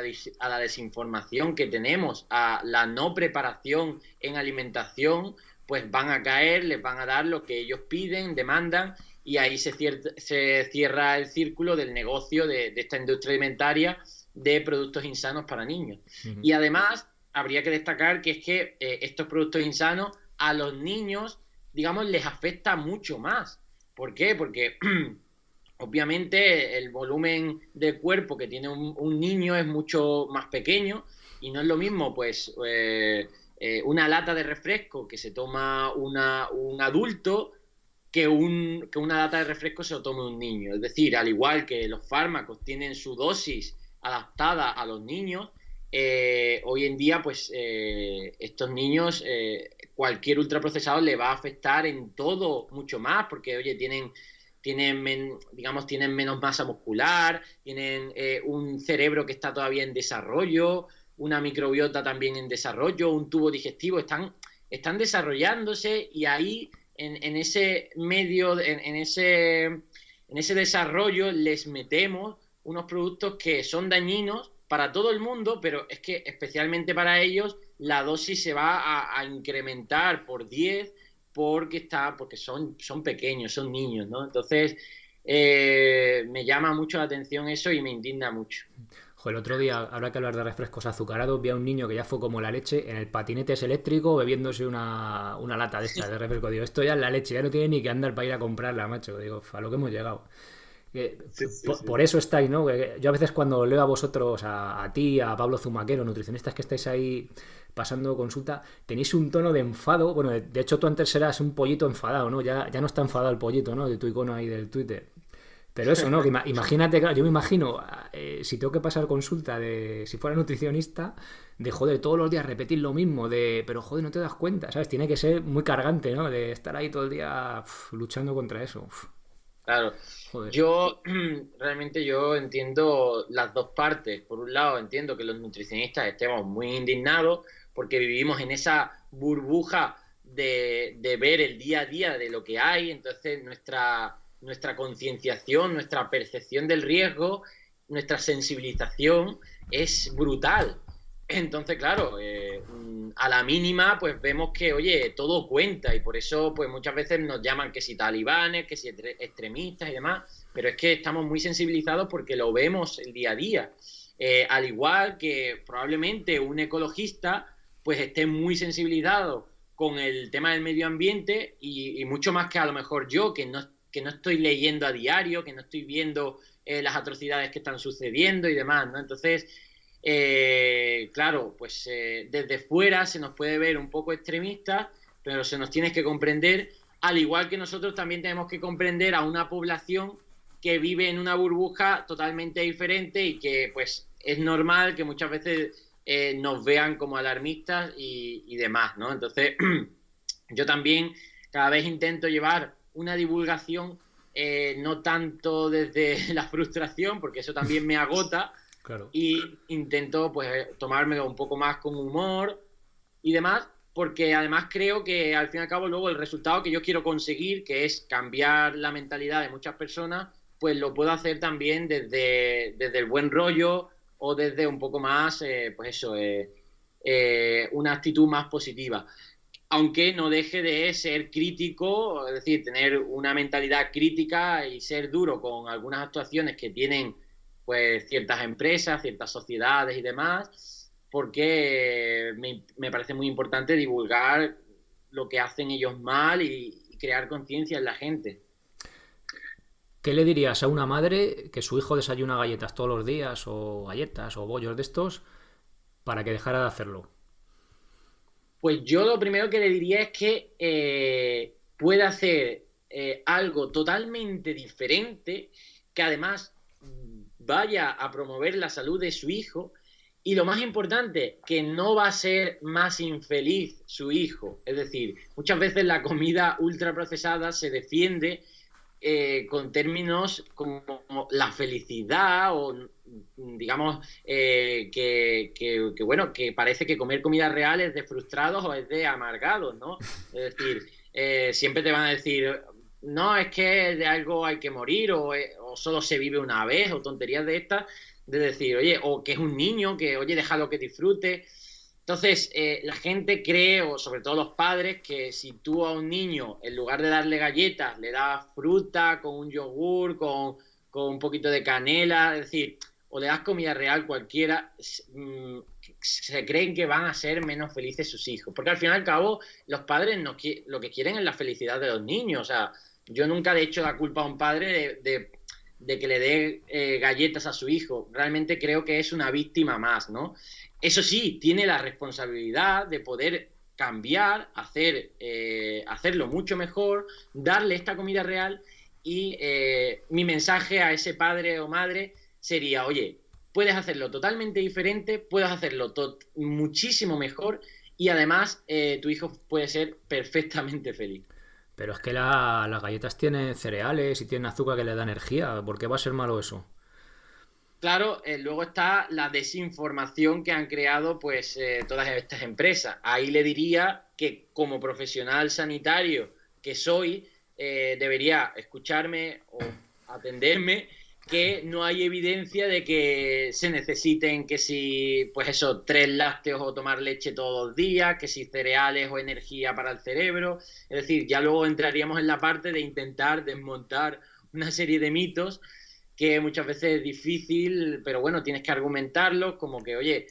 [SPEAKER 2] la desinformación que tenemos, a la no preparación en alimentación, pues van a caer, les van a dar lo que ellos piden, demandan, y ahí se cierra el círculo del negocio de esta industria alimentaria de productos insanos para niños. Y además, habría que destacar que es que estos productos insanos a los niños, digamos, les afecta mucho más. ¿Por qué? Porque obviamente el volumen de cuerpo que tiene un niño es mucho más pequeño y no es lo mismo, pues, una lata de refresco que se toma un adulto que una lata de refresco se lo tome un niño. Es decir, al igual que los fármacos tienen su dosis adaptada a los niños, hoy en día, pues, estos niños, cualquier ultraprocesado le va a afectar en todo mucho más, porque, oye, digamos, tienen menos masa muscular, tienen un cerebro que está todavía en desarrollo, una microbiota también en desarrollo, un tubo digestivo, están desarrollándose, y ahí en ese medio, en ese desarrollo les metemos unos productos que son dañinos para todo el mundo, pero es que especialmente para ellos la dosis se va a incrementar por 10 porque son pequeños, son niños, ¿no? Entonces me llama mucho la atención eso y me indigna mucho.
[SPEAKER 1] Joder, el otro día, habrá que hablar de refrescos azucarados, vi a un niño que ya fue como la leche en el patinete ese eléctrico bebiéndose una lata de esta de refresco. Digo, esto ya es la leche, ya no tiene ni que andar para ir a comprarla, macho. Digo, a lo que hemos llegado.
[SPEAKER 2] Sí, sí, sí.
[SPEAKER 1] Por eso estáis, ¿no? Yo a veces cuando leo a vosotros, a ti, a Pablo Zumaquero, nutricionistas que estáis ahí pasando consulta, tenéis un tono de enfado. Bueno, de hecho tú antes eras un pollito enfadado, ¿no? Ya no está enfadado el pollito, ¿no? De tu icono ahí del Twitter. Pero eso, ¿no? Que imagínate, claro, yo me imagino, si tengo que pasar consulta si fuera nutricionista, de joder, todos los días repetir lo mismo, pero joder, no te das cuenta, ¿sabes? Tiene que ser muy cargante, ¿no? De estar ahí todo el día luchando contra eso.
[SPEAKER 2] Claro,
[SPEAKER 1] Joder.
[SPEAKER 2] realmente yo entiendo las dos partes. Por un lado, entiendo que los nutricionistas estemos muy indignados porque vivimos en esa burbuja de ver el día a día de lo que hay. Entonces nuestra concienciación, nuestra percepción del riesgo, nuestra sensibilización es brutal. Entonces, claro, a la mínima, pues vemos que, oye, todo cuenta, y por eso, pues muchas veces nos llaman que si talibanes, que si extremistas y demás, pero es que estamos muy sensibilizados porque lo vemos el día a día. Al igual que probablemente un ecologista, pues esté muy sensibilizado con el tema del medio ambiente y mucho más que a lo mejor yo, que no estoy leyendo a diario, que no estoy viendo las atrocidades que están sucediendo y demás, ¿no? Entonces, claro, pues desde fuera se nos puede ver un poco extremistas, pero se nos tiene que comprender, al igual que nosotros también tenemos que comprender a una población que vive en una burbuja totalmente diferente y que pues es normal que muchas veces nos vean como alarmistas y demás, ¿no? Entonces, yo también cada vez intento llevar una divulgación no tanto desde la frustración, porque eso también me agota,
[SPEAKER 1] Claro.
[SPEAKER 2] y intento pues tomármelo un poco más con humor y demás, porque además creo que al fin y al cabo luego el resultado que yo quiero conseguir, que es cambiar la mentalidad de muchas personas, pues lo puedo hacer también desde el buen rollo o desde un poco más, pues eso, una actitud más positiva. Aunque no deje de ser crítico, es decir, tener una mentalidad crítica y ser duro con algunas actuaciones que tienen pues ciertas empresas, ciertas sociedades y demás, porque me parece muy importante divulgar lo que hacen ellos mal y crear conciencia en la gente.
[SPEAKER 1] ¿Qué le dirías a una madre que su hijo desayuna galletas todos los días, o galletas, o bollos de estos, para que dejara de hacerlo?
[SPEAKER 2] Pues yo lo primero que le diría es que puede hacer algo totalmente diferente, que además vaya a promover la salud de su hijo, y lo más importante, que no va a ser más infeliz su hijo. Es decir, muchas veces la comida ultraprocesada se defiende con términos como la felicidad o digamos bueno, que parece que comer comida real es de frustrados o es de amargados, ¿no? Es decir, siempre te van a decir, no, es que de algo hay que morir o solo se vive una vez o tonterías de estas, de decir, oye, o que es un niño, que oye, déjalo que disfrute. Entonces, la gente cree, o sobre todo los padres, que si tú a un niño, en lugar de darle galletas, le das fruta con un yogur, con un poquito de canela, es decir, o le das comida real cualquiera, se creen que van a ser menos felices sus hijos. Porque al fin y al cabo, los padres lo que quieren es la felicidad de los niños. O sea, yo nunca le he hecho la culpa a un padre de que le dé galletas a su hijo. Realmente creo que es una víctima más, ¿no? Eso sí, tiene la responsabilidad de poder cambiar, hacerlo mucho mejor, darle esta comida real y mi mensaje a ese padre o madre sería, oye, puedes hacerlo totalmente diferente, puedes hacerlo muchísimo mejor y además tu hijo puede ser perfectamente feliz.
[SPEAKER 1] Pero es que las galletas tienen cereales y tienen azúcar que le da energía. ¿Por qué va a ser malo eso?
[SPEAKER 2] claro, luego está la desinformación que han creado pues todas estas empresas. Ahí le diría que como profesional sanitario que soy, debería escucharme o atenderme, que no hay evidencia de que se necesiten que si, pues eso, 3 lácteos o tomar leche todos los días, que si cereales o energía para el cerebro. Es decir, ya luego entraríamos en la parte de intentar desmontar una serie de mitos que muchas veces es difícil, pero bueno, tienes que argumentarlo, como que, oye,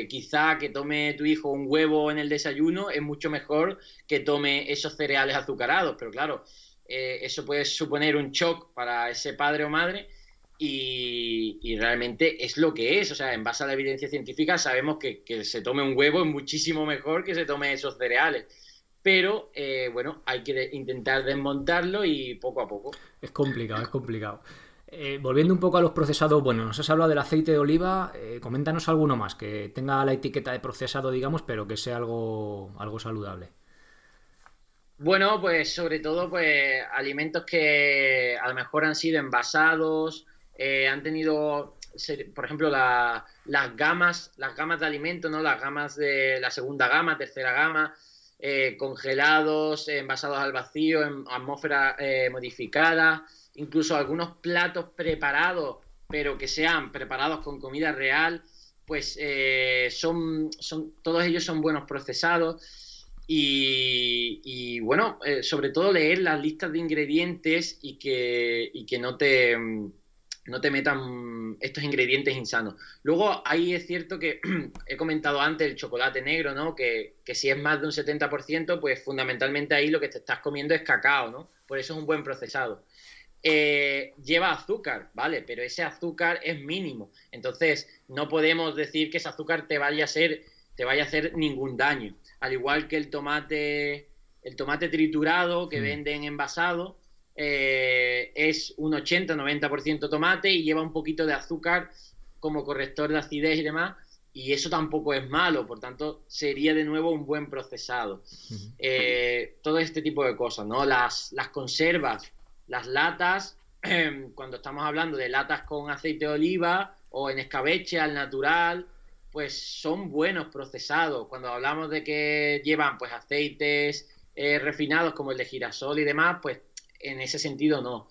[SPEAKER 2] quizá que tome tu hijo un huevo en el desayuno es mucho mejor que tome esos cereales azucarados, pero claro, eso puede suponer un shock para ese padre o madre y realmente es lo que es, o sea, en base a la evidencia científica sabemos que se tome un huevo es muchísimo mejor que se tome esos cereales, pero bueno, hay que intentar desmontarlo y poco a poco.
[SPEAKER 1] Es complicado, es complicado. Volviendo un poco a los procesados, bueno, nos has hablado del aceite de oliva, coméntanos alguno más, que tenga la etiqueta de procesado, digamos, pero que sea algo saludable.
[SPEAKER 2] Bueno, pues sobre todo pues alimentos que a lo mejor han sido envasados, han tenido, por ejemplo, las gamas de alimentos, ¿no? Las gamas de la segunda gama, tercera gama, congelados, envasados al vacío, en atmósfera modificada, incluso algunos platos preparados, pero que sean preparados con comida real, pues todos ellos son buenos procesados. Bueno, sobre todo leer las listas de ingredientes y que no te metan estos ingredientes insanos. Luego, ahí es cierto que he comentado antes el chocolate negro, ¿no? Que si es más de un 70%, pues fundamentalmente ahí lo que te estás comiendo es cacao, ¿no? Por eso es un buen procesado. Lleva azúcar, ¿vale? Pero ese azúcar es mínimo. Entonces, no podemos decir que ese azúcar te vaya a hacer ningún daño. Al igual que el tomate triturado que venden envasado, es un 80-90% tomate y lleva un poquito de azúcar como corrector de acidez y demás, y eso tampoco es malo, por tanto sería de nuevo un buen procesado. Todo este tipo de cosas, ¿no? Las conservas, las latas, cuando estamos hablando de latas con aceite de oliva o en escabeche al natural, pues son buenos procesados. Cuando hablamos de que llevan pues aceites refinados como el de girasol y demás, pues en ese sentido no.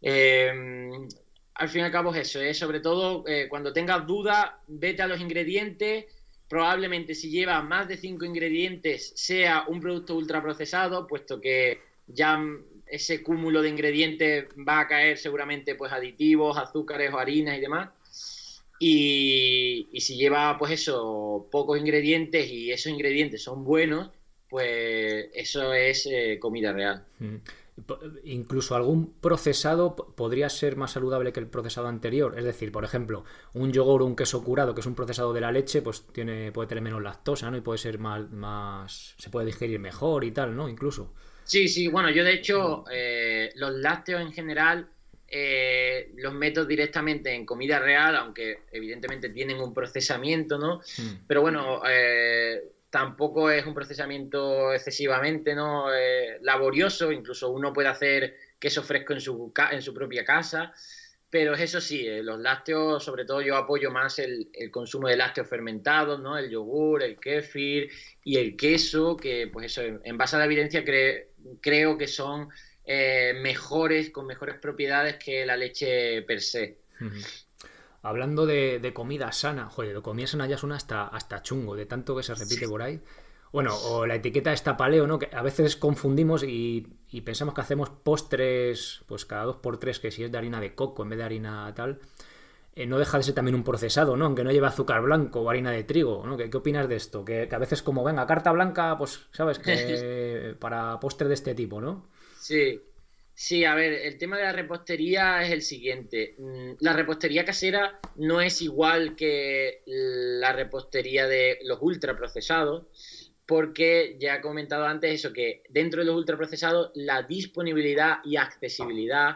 [SPEAKER 2] Al fin y al cabo es eso, sobre todo cuando tengas dudas, vete a los ingredientes. Probablemente si lleva más de 5 ingredientes sea un producto ultraprocesado, puesto que ya ese cúmulo de ingredientes va a caer seguramente pues aditivos, azúcares o harinas y demás. Y si lleva pues eso, pocos ingredientes y esos ingredientes son buenos, pues eso es comida real.
[SPEAKER 1] Incluso algún procesado podría ser más saludable que el procesado anterior. Es decir, por ejemplo, un yogur o un queso curado, que es un procesado de la leche, pues puede tener menos lactosa, ¿no? Y puede ser se puede digerir mejor y tal, ¿no? Incluso.
[SPEAKER 2] Sí, sí, bueno, yo de hecho los lácteos en general los meto directamente en comida real, aunque evidentemente tienen un procesamiento, ¿no? Pero bueno, tampoco es un procesamiento excesivamente, ¿no? Laborioso, incluso uno puede hacer queso fresco en su propia casa, pero eso sí, los lácteos, sobre todo yo apoyo más el consumo de lácteos fermentados, ¿no? El yogur, el kéfir y el queso, que pues eso, en base a la evidencia creo que son mejores, con mejores propiedades que la leche per se.
[SPEAKER 1] Hablando de comida sana, joder, de comida sana ya suena hasta chungo, de tanto que se repite por ahí. Bueno, o la etiqueta esta paleo, ¿no? Que a veces confundimos y pensamos que hacemos postres, pues cada 2 por 3, que si es de harina de coco en vez de harina tal, no deja de ser también un procesado, ¿no? Aunque no lleve azúcar blanco o harina de trigo, ¿no? ¿Qué opinas de esto? Que a veces como, venga, carta blanca, pues, ¿sabes? Que para postres de este tipo, ¿no?
[SPEAKER 2] Sí, sí, a ver, el tema de la repostería es el siguiente. La repostería casera no es igual que la repostería de los ultraprocesados, porque ya he comentado antes eso, que dentro de los ultraprocesados la disponibilidad y accesibilidad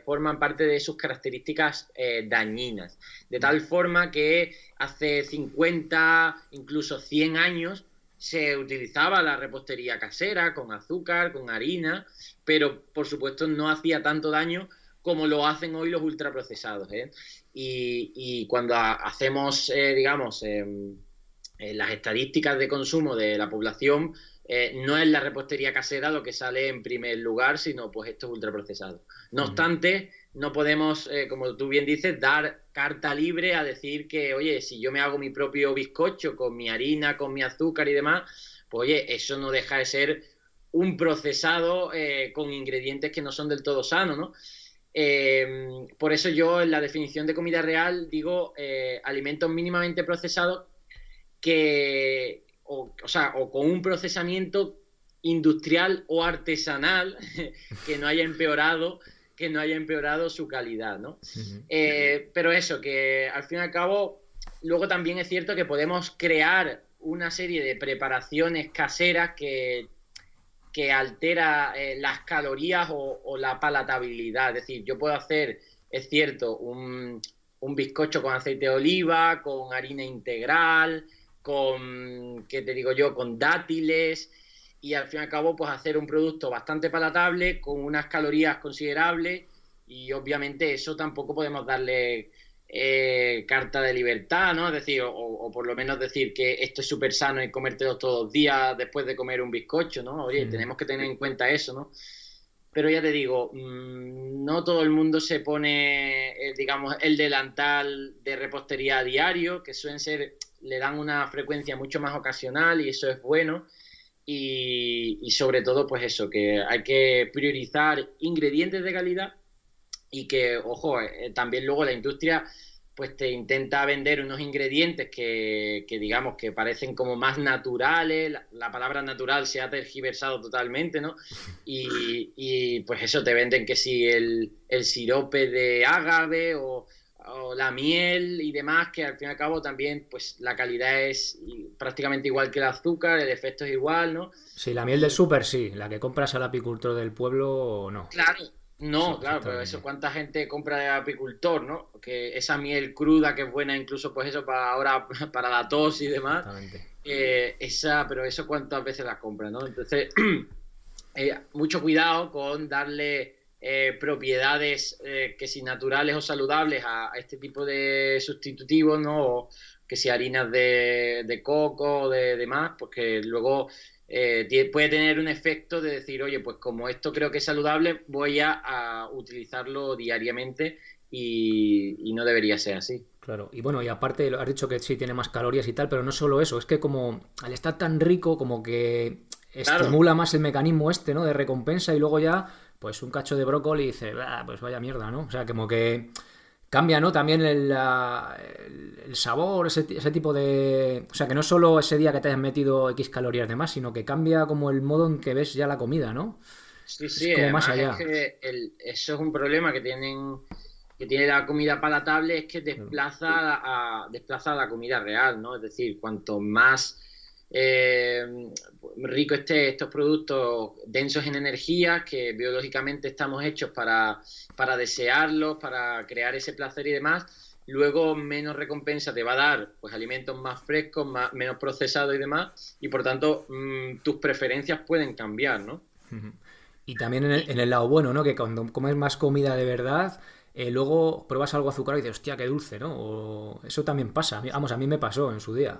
[SPEAKER 2] forman parte de sus características dañinas. De tal forma que hace 50, incluso 100 años, se utilizaba la repostería casera con azúcar, con harina, pero por supuesto no hacía tanto daño como lo hacen hoy los ultraprocesados, ¿eh? Y cuando hacemos, digamos, las estadísticas de consumo de la población, no es la repostería casera lo que sale en primer lugar, sino pues estos ultraprocesados. No obstante, no podemos, como tú bien dices, dar carta libre a decir que, oye, si yo me hago mi propio bizcocho con mi harina, con mi azúcar y demás, pues oye, eso no deja de ser un procesado con ingredientes que no son del todo sanos, ¿no? Por eso yo en la definición de comida real digo alimentos mínimamente procesados que, o sea, o con un procesamiento industrial o artesanal que no haya empeorado su calidad, ¿no? Pero eso, que al fin y al cabo, luego también es cierto que podemos crear una serie de preparaciones caseras que altera las calorías o la palatabilidad. Es decir, yo puedo hacer, es cierto, un bizcocho con aceite de oliva, con harina integral, con, ¿qué te digo yo?, con dátiles, y al fin y al cabo pues hacer un producto bastante palatable, con unas calorías considerables, y obviamente eso tampoco podemos darle carta de libertad, ¿no? Es decir, o por lo menos decir que esto es súper sano y comértelo todos los días después de comer un bizcocho, ¿no? Oye, tenemos que tener en cuenta eso, ¿no? Pero ya te digo, no todo el mundo se pone, digamos, el delantal de repostería a diario, que suelen ser, le dan una frecuencia mucho más ocasional y eso es bueno. Y sobre todo, pues eso, que hay que priorizar ingredientes de calidad y que, ojo, también luego la industria pues te intenta vender unos ingredientes que digamos que parecen como más naturales, la palabra natural se ha tergiversado totalmente, ¿no? Y pues eso, te venden que si el sirope de ágave o la miel y demás, que al fin y al cabo también pues la calidad es prácticamente igual que el azúcar, el efecto es igual, ¿no?
[SPEAKER 1] Sí, la miel del súper sí, la que compras al apicultor del pueblo no.
[SPEAKER 2] Claro, no,
[SPEAKER 1] Sí,
[SPEAKER 2] claro, pero eso
[SPEAKER 1] exactamente.
[SPEAKER 2] cuánta gente compra de apicultor, ¿no? Que esa miel cruda que es buena incluso pues eso para ahora, para la tos y demás,
[SPEAKER 1] Exactamente.
[SPEAKER 2] pero eso cuántas veces la compra, ¿no? Entonces, mucho cuidado con darle propiedades que si naturales o saludables a este tipo de sustitutivos, ¿no? O que si harinas de coco o de demás, porque luego puede tener un efecto de decir, oye, pues como esto creo que es saludable, voy a utilizarlo diariamente y no debería ser así.
[SPEAKER 1] Claro, y bueno, y aparte has dicho que sí tiene más calorías y tal, pero no solo eso, es que como al estar tan rico, como que
[SPEAKER 2] Claro,
[SPEAKER 1] estimula más el mecanismo este, ¿no? De recompensa y luego ya, pues un cacho de brócoli y dice, "Bah, pues vaya mierda, ¿no? O sea, como que cambia, ¿no? También el sabor, ese tipo de... O sea, que no solo ese día que te hayas metido X calorías de más, sino que cambia como el modo en que ves ya la comida, ¿no?
[SPEAKER 2] sí,
[SPEAKER 1] Es
[SPEAKER 2] sí,
[SPEAKER 1] como más
[SPEAKER 2] además es
[SPEAKER 1] allá.
[SPEAKER 2] que eso es un problema que tiene la comida palatable, es que
[SPEAKER 1] Claro.
[SPEAKER 2] desplaza a la comida real, ¿no? Es decir, cuanto más eh, rico esté estos productos densos en energía, que biológicamente estamos hechos para desearlos, para crear ese placer y demás, luego menos recompensa te va a dar pues alimentos más frescos, menos procesados y demás, y por tanto tus preferencias pueden cambiar, ¿no?
[SPEAKER 1] Y también en el lado bueno, ¿no? Que cuando comes más comida de verdad, luego pruebas algo azucarado y dices, hostia, qué dulce, ¿no? O eso también pasa. Vamos, a mí me pasó en su día.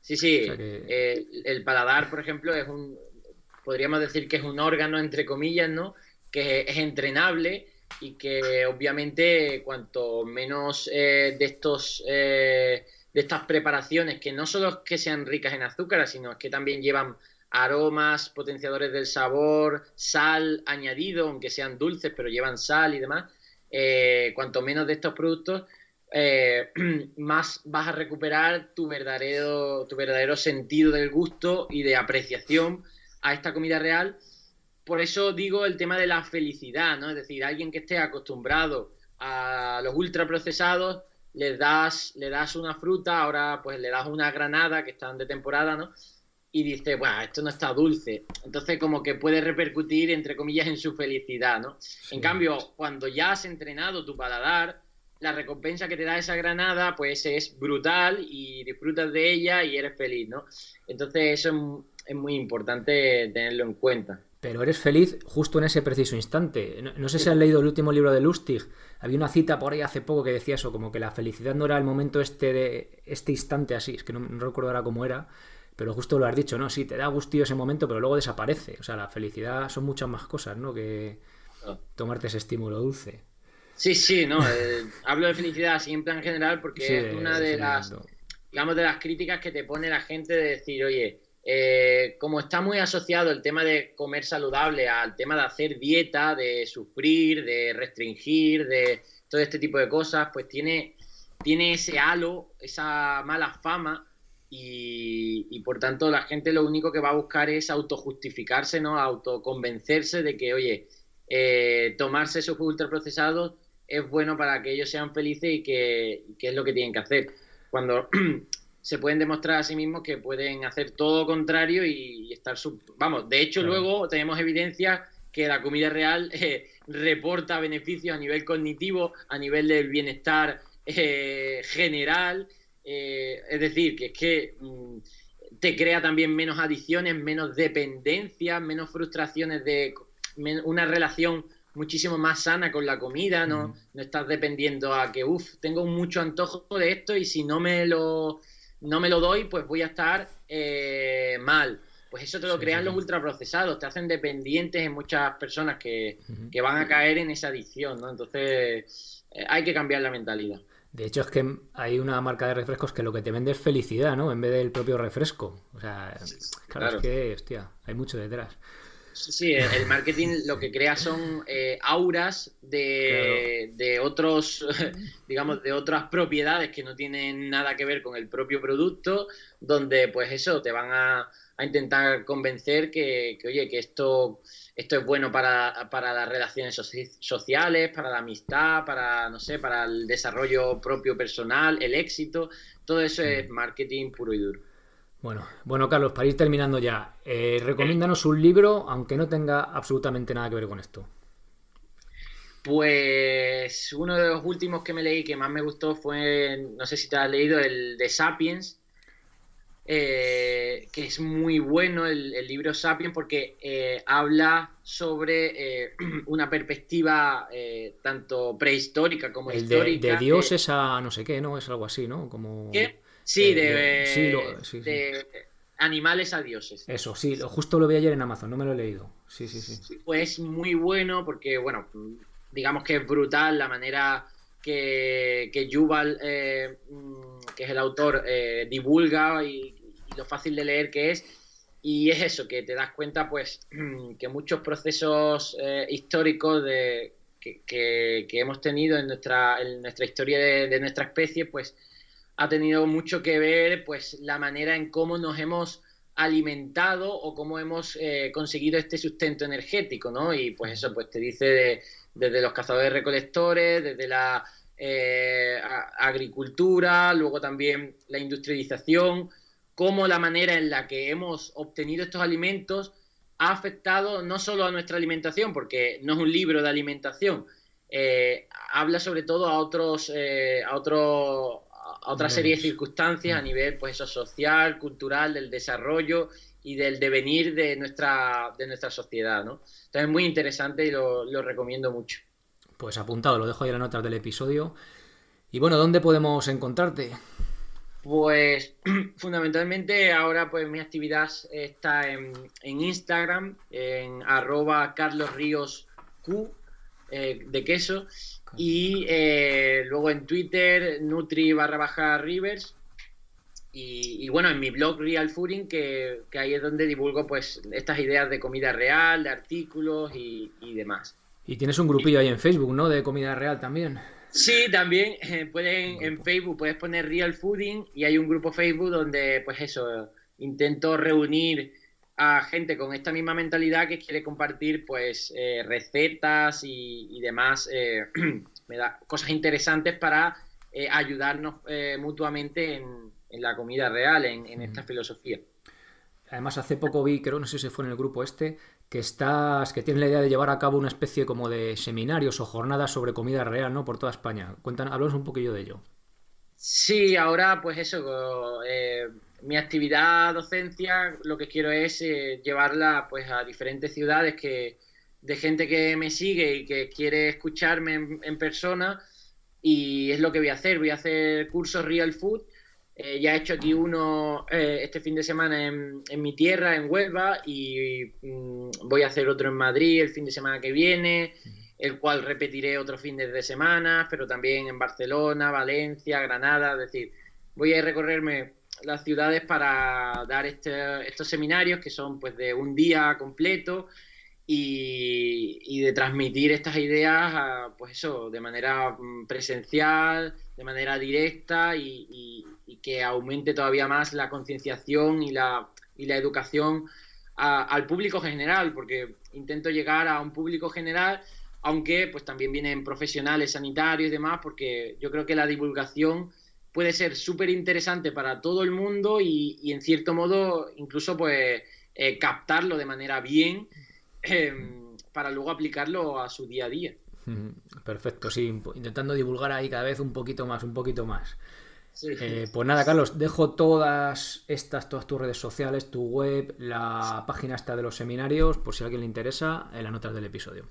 [SPEAKER 2] Sí,
[SPEAKER 1] O sea
[SPEAKER 2] sí.
[SPEAKER 1] que...
[SPEAKER 2] El paladar, por ejemplo, podríamos decir que es un órgano, entre comillas, ¿no? Que es entrenable y que obviamente cuanto menos de estas preparaciones, que no solo es que sean ricas en azúcar, sino es que también llevan aromas, potenciadores del sabor, sal añadido, aunque sean dulces, pero llevan sal y demás, cuanto menos de estos productos, eh, más vas a recuperar tu verdadero sentido del gusto y de apreciación a esta comida real. Por eso digo el tema de la felicidad, ¿no? Es decir, alguien que esté acostumbrado a los ultraprocesados, le das una fruta, ahora pues le das una granada que están de temporada, ¿no? Y dice, bueno, esto no está dulce. Entonces como que puede repercutir, entre comillas, en su felicidad, ¿no? En
[SPEAKER 1] Sí.
[SPEAKER 2] cambio, cuando ya has entrenado tu paladar, la recompensa que te da esa granada, pues es brutal y disfrutas de ella y eres feliz, ¿no? Entonces eso es muy importante tenerlo en cuenta.
[SPEAKER 1] pero eres feliz justo en ese preciso instante. No sé si has leído el último libro de Lustig. Había una cita por ahí hace poco que decía eso, como que la felicidad no era el momento de este instante así, es que no recuerdo ahora cómo era, pero justo lo has dicho, ¿no? Sí, te da gustillo ese momento, pero luego desaparece. O sea, la felicidad son muchas más cosas, ¿no? Que tomarte ese estímulo dulce.
[SPEAKER 2] Sí, sí, no. Hablo de felicidad siempre en general
[SPEAKER 1] Sí,
[SPEAKER 2] porque es una
[SPEAKER 1] de
[SPEAKER 2] de las,
[SPEAKER 1] sentimiento.
[SPEAKER 2] digamos, de las críticas que te pone la gente de decir, oye, como está muy asociado el tema de comer saludable al tema de hacer dieta, de sufrir, de restringir, de todo este tipo de cosas, pues tiene ese halo, esa mala fama y por tanto la gente lo único que va a buscar es autojustificarse, ¿no? Autoconvencerse de que, oye, tomarse esos ultraprocesados es bueno para que ellos sean felices y que es lo que tienen que hacer. Cuando se pueden demostrar a sí mismos que pueden hacer todo lo contrario y estar... Vamos, de hecho
[SPEAKER 1] Claro.
[SPEAKER 2] luego tenemos evidencia que la comida real reporta beneficios a nivel cognitivo, a nivel del bienestar general, es decir, que es que te crea también menos adicciones, menos dependencias, menos frustraciones de una relación muchísimo más sana con la comida,
[SPEAKER 1] Uh-huh.
[SPEAKER 2] no estás dependiendo a que, tengo mucho antojo de esto y si no me lo doy, pues voy a estar mal. Pues eso te lo
[SPEAKER 1] Sí, sí,
[SPEAKER 2] crean los
[SPEAKER 1] sí.
[SPEAKER 2] ultraprocesados, te hacen dependientes en muchas personas
[SPEAKER 1] Uh-huh.
[SPEAKER 2] que van a caer en esa adicción, ¿no? Entonces, hay que cambiar la mentalidad.
[SPEAKER 1] De hecho, es que hay una marca de refrescos que lo que te vende es felicidad, ¿no? En vez del propio refresco. O sea,
[SPEAKER 2] Sí,
[SPEAKER 1] claro, es
[SPEAKER 2] claro.
[SPEAKER 1] que, hostia, hay mucho detrás.
[SPEAKER 2] Sí, sí, el marketing lo que crea son auras
[SPEAKER 1] Claro.
[SPEAKER 2] de otros, digamos, de otras propiedades que no tienen nada que ver con el propio producto, donde pues eso, te van a intentar convencer oye, que esto es bueno para las relaciones sociales, para la amistad, para, no sé, para el desarrollo propio personal, el éxito, todo eso es marketing puro y duro.
[SPEAKER 1] Bueno, Carlos, para ir terminando ya, recomiéndanos un libro, aunque no tenga absolutamente nada que ver con esto.
[SPEAKER 2] Pues uno de los últimos que me leí que más me gustó fue, no sé si te has leído, el de Sapiens, que es muy bueno el libro Sapiens porque habla sobre una perspectiva tanto prehistórica como
[SPEAKER 1] El de
[SPEAKER 2] histórica
[SPEAKER 1] Dios es a no sé qué, ¿no? Es algo así, ¿no? Como...
[SPEAKER 2] ¿qué? Sí,
[SPEAKER 1] Sí, sí, sí.
[SPEAKER 2] de animales a dioses.
[SPEAKER 1] Eso, sí, justo lo vi ayer en Amazon, no me lo he leído. Sí, sí, sí.
[SPEAKER 2] Pues muy bueno porque, bueno, digamos que es brutal la manera que Yuval, que es el autor, divulga y lo fácil de leer que es. Y es eso, que te das cuenta, pues, que muchos procesos históricos que hemos tenido en nuestra historia de nuestra especie, pues, ha tenido mucho que ver, pues, la manera en cómo nos hemos alimentado o cómo hemos conseguido este sustento energético, ¿no? Y pues eso, pues te dice desde los cazadores recolectores, desde la agricultura, luego también la industrialización, cómo la manera en la que hemos obtenido estos alimentos ha afectado no solo a nuestra alimentación, porque no es un libro de alimentación, habla sobre todo a otra serie de
[SPEAKER 1] Niveles.
[SPEAKER 2] circunstancias a nivel pues eso, social, cultural, del desarrollo y del devenir de nuestra sociedad, ¿no? Entonces es muy interesante y lo recomiendo mucho.
[SPEAKER 1] Pues apuntado, lo dejo ahí en las notas del episodio. Y bueno, ¿dónde podemos encontrarte?
[SPEAKER 2] Pues fundamentalmente ahora pues mi actividad está en Instagram, en @carlosriosq de queso y luego en Twitter nutri_rivers y bueno, en mi blog Real Fooding, que ahí es donde divulgo pues estas ideas de comida real, de artículos y demás.
[SPEAKER 1] Y tienes un grupillo ahí en Facebook, ¿no? De comida real también.
[SPEAKER 2] Sí, también
[SPEAKER 1] Un
[SPEAKER 2] en
[SPEAKER 1] grupo.
[SPEAKER 2] Facebook puedes poner Real Fooding y hay un grupo Facebook donde pues eso, intento reunir a gente con esta misma mentalidad que quiere compartir pues recetas y demás me da cosas interesantes para ayudarnos mutuamente en la comida real, en esta filosofía.
[SPEAKER 1] Además, hace poco vi, creo, no sé si fue en el grupo este, que tienes la idea de llevar a cabo una especie como de seminarios o jornadas sobre comida real, ¿no? Por toda España. Cuéntanos, hablamos un poquillo de ello.
[SPEAKER 2] Sí, ahora pues eso, mi actividad docencia, lo que quiero es llevarla pues a diferentes ciudades de gente que me sigue y que quiere escucharme en persona, y es lo que voy a hacer. Voy a hacer cursos Real Food. Ya he hecho aquí uno este fin de semana en mi tierra, en Huelva, y voy a hacer otro en Madrid el fin de semana que viene, el cual repetiré otros fines de semana, pero también en Barcelona, Valencia, Granada. Es decir, voy a recorrerme las ciudades para dar estos seminarios que son pues de un día completo, y de transmitir estas ideas pues eso, de manera presencial, de manera directa, y que aumente todavía más la concienciación y la educación al público general, porque intento llegar a un público general, aunque pues también vienen profesionales sanitarios y demás, porque yo creo que la divulgación puede ser súper interesante para todo el mundo, y en cierto modo incluso pues captarlo de manera bien, para luego aplicarlo a su día a día.
[SPEAKER 1] Perfecto, sí, intentando divulgar ahí cada vez un poquito más.
[SPEAKER 2] Sí.
[SPEAKER 1] Pues nada, Carlos, dejo todas tus redes sociales, tu web, la página esta de los seminarios, por si a alguien le interesa, en las notas del episodio.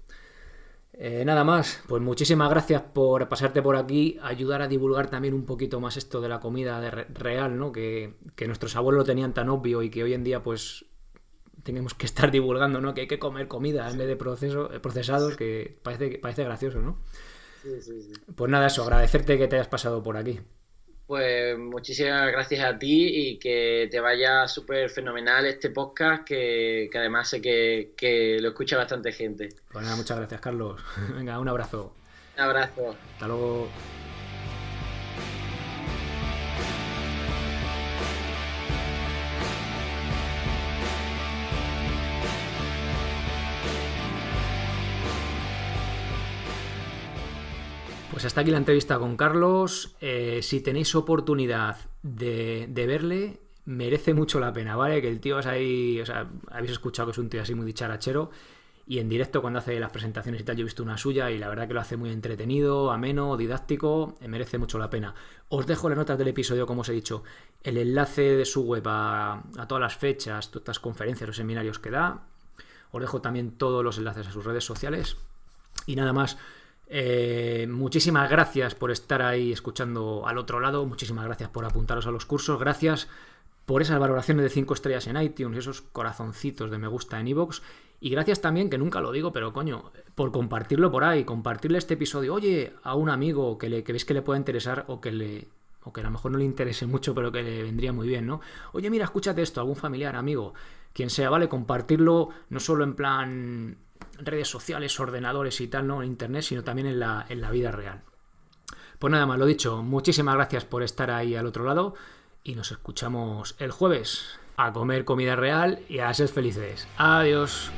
[SPEAKER 1] Nada más, pues muchísimas gracias por pasarte por aquí, ayudar a divulgar también un poquito más esto de la comida real, ¿no? Que nuestros abuelos lo tenían tan obvio y que hoy en día pues tenemos que estar divulgando, ¿no? Que hay que comer comida en vez de procesados, que parece gracioso, ¿no?
[SPEAKER 2] Sí.
[SPEAKER 1] Pues nada, eso, agradecerte que te hayas pasado por aquí.
[SPEAKER 2] Pues muchísimas gracias a ti, y que te vaya súper fenomenal este podcast, que además sé que lo escucha bastante gente.
[SPEAKER 1] Pues nada, muchas gracias, Carlos. Venga, un abrazo.
[SPEAKER 2] Un abrazo.
[SPEAKER 1] Hasta luego. Pues hasta aquí la entrevista con Carlos. Si tenéis oportunidad de verle, merece mucho la pena, ¿vale? Que el tío es ahí, o sea, habéis escuchado que es un tío así muy dicharachero, y en directo cuando hace las presentaciones y tal, yo he visto una suya y la verdad que lo hace muy entretenido, ameno, didáctico, merece mucho la pena. Os dejo en las notas del episodio, como os he dicho, el enlace de su web a todas las fechas, todas estas conferencias, los seminarios que da. Os dejo también todos los enlaces a sus redes sociales. Y nada más. Muchísimas gracias por estar ahí escuchando al otro lado, muchísimas gracias por apuntaros a los cursos, gracias por esas valoraciones de 5 estrellas en iTunes y esos corazoncitos de me gusta en iVoox, y gracias también, que nunca lo digo, pero coño, por compartirlo por ahí, compartirle este episodio, oye, a un amigo que veis que le pueda interesar, o que a lo mejor no le interese mucho, pero que le vendría muy bien, ¿no? Oye, mira, escúchate esto, algún familiar, amigo, quien sea, ¿vale? Compartirlo no solo en plan redes sociales, ordenadores y tal, ¿no? En internet, sino también en la vida real. Pues nada más, lo dicho, muchísimas gracias por estar ahí al otro lado, y nos escuchamos el jueves a comer comida real y a ser felices. Adiós.